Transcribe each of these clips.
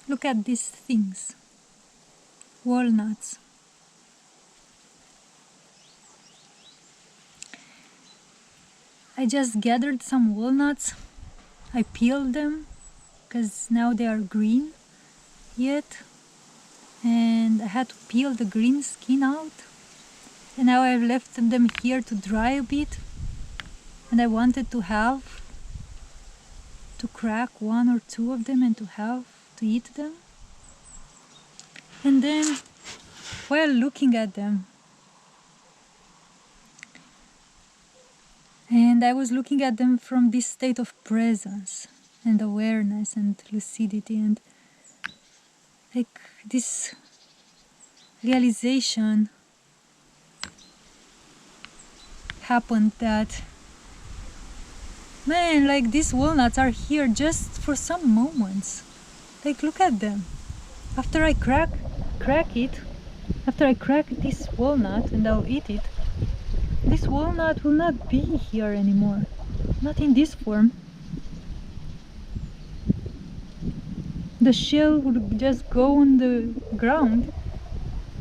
Look at these things. Walnuts. I just gathered some walnuts. I peeled them because now they are green yet. And I had to peel the green skin out. And now I've left them here to dry a bit. And I wanted to crack one or two of them and to eat them. And then, while looking at them, and I was looking at them from this state of presence and awareness and lucidity, and like this realization happened that, man, like these walnuts are here just for some moments. Like, look at them. After I crack this walnut and I'll eat it, this walnut will not be here anymore. Not in this form. The shell will just go on the ground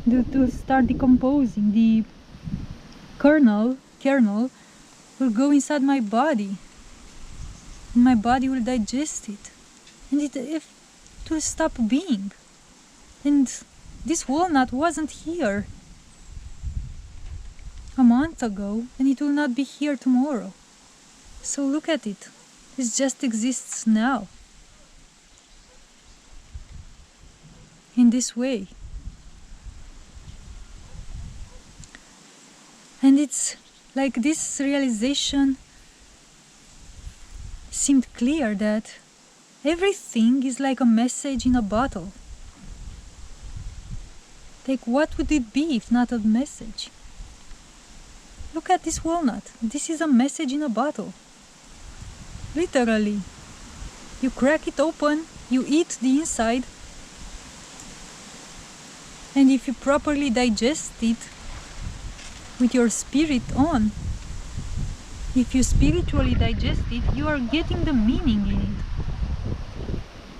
to start decomposing. The kernel will go inside my body. And my body will digest it. And it will stop being. And this walnut wasn't here a month ago, and it will not be here tomorrow. So look at it. It just exists now. In this way. And it's like this realization seemed clear that everything is like a message in a bottle. Like, what would it be if not a message? Look at this walnut. This is a message in a bottle. Literally. You crack it open, you eat the inside, and if you properly digest it with your spirit on, if you spiritually digest it, you are getting the meaning in it.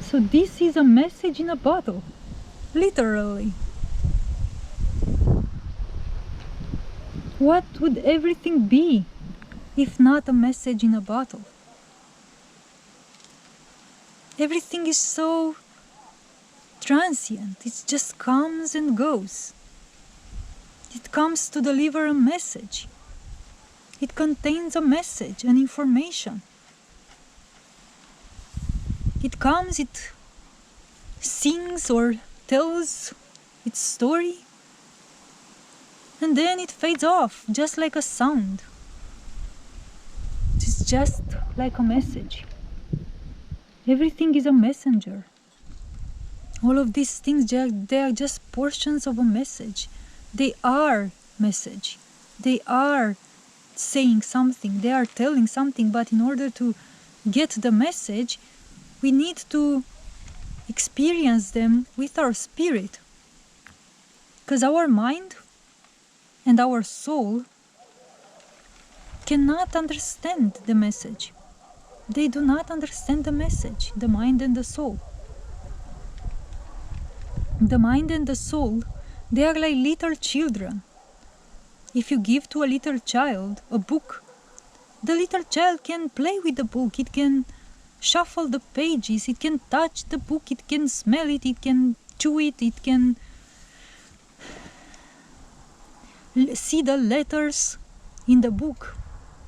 So this is a message in a bottle. Literally. What would everything be if not a message in a bottle? Everything is so transient. It just comes and goes. It comes to deliver a message. It contains a message, an information. It comes, it sings or tells its story, and then it fades off, just like a sound. It's just like a message. Everything is a messenger. All of these things, they are just portions of a message. They are message. They are saying something. They are telling something. But in order to get the message, we need to experience them with our spirit. Because our mind and our soul cannot understand the message. They do not understand the message, the mind and the soul. The mind and the soul, they are like little children. If you give to a little child a book, the little child can play with the book. It can shuffle the pages. It can touch the book. It can smell it. It can chew it. It can see the letters in the book.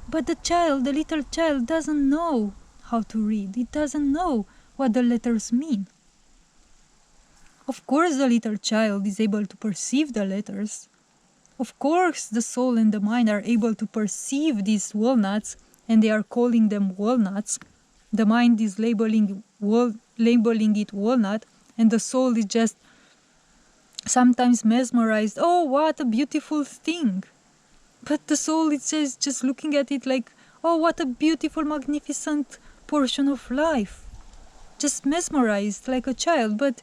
But the little child doesn't know how to read. It doesn't know what the letters mean. Of course the little child is able to perceive the letters. Of course the soul and the mind are able to perceive these walnuts, and they are calling them walnuts. The mind is labeling it walnut, and the soul is just sometimes mesmerized. Oh, what a beautiful thing. But the soul is just looking at it like, oh, what a beautiful, magnificent portion of life. Just mesmerized like a child, but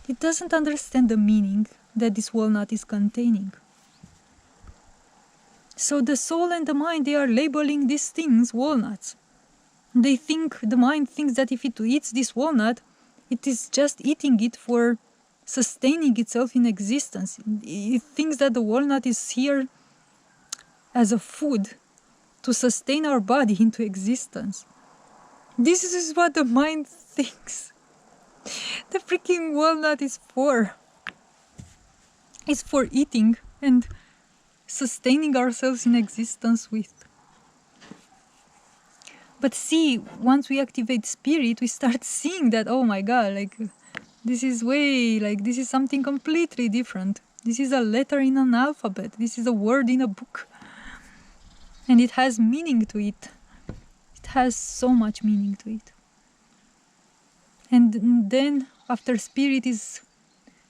it doesn't understand the meaning that this walnut is containing. So the soul and the mind, they are labeling these things walnuts. The mind thinks that if it eats this walnut, it is just eating it for sustaining itself in existence. It thinks that the walnut is here as a food to sustain our body into existence. This is what the mind thinks the freaking walnut is for. It's for eating and sustaining ourselves in existence with. But see, once we activate spirit, we start seeing that, oh my god, like this is this is something completely different. This is a letter in an alphabet. This is a word in a book. And it has meaning to it. It has so much meaning to it. And then after spirit is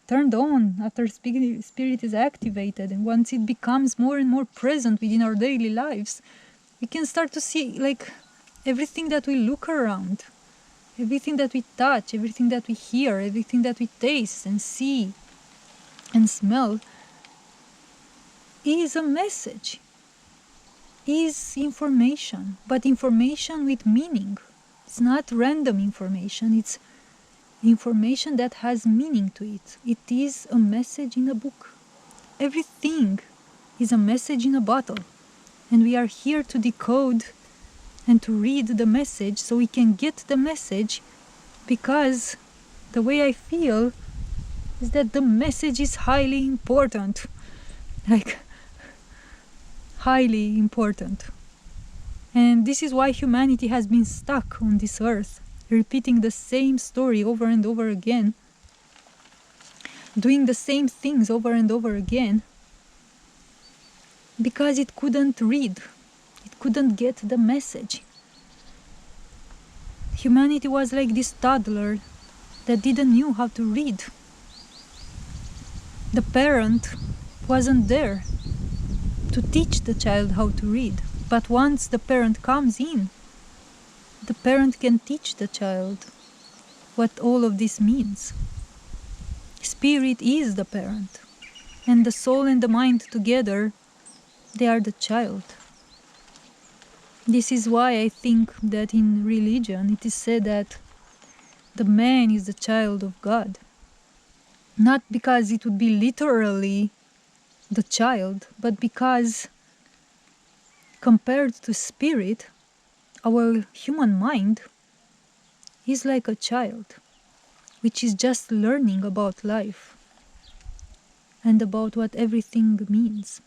turned on, after spirit is activated, and once it becomes more and more present within our daily lives, we can start to see like everything that we look around, everything that we touch, everything that we hear, everything that we taste and see and smell is a message, is information, but information with meaning. It's not random information, it's information that has meaning to it. It is a message in a book. Everything is a message in a bottle. And we are here to decode and to read the message so we can get the message, because the way I feel is that the message is highly important. Like, highly important. And this is why humanity has been stuck on this earth, repeating the same story over and over again, doing the same things over and over again, because it couldn't read. It couldn't get the message. Humanity was like this toddler that didn't know how to read. The parent wasn't there to teach the child how to read. But once the parent comes in, the parent can teach the child what all of this means. Spirit is the parent, and the soul and the mind together, they are the child. This is why I think that in religion it is said that the man is the child of God. Not because it would be literally the child, but because compared to spirit, our human mind is like a child, which is just learning about life and about what everything means.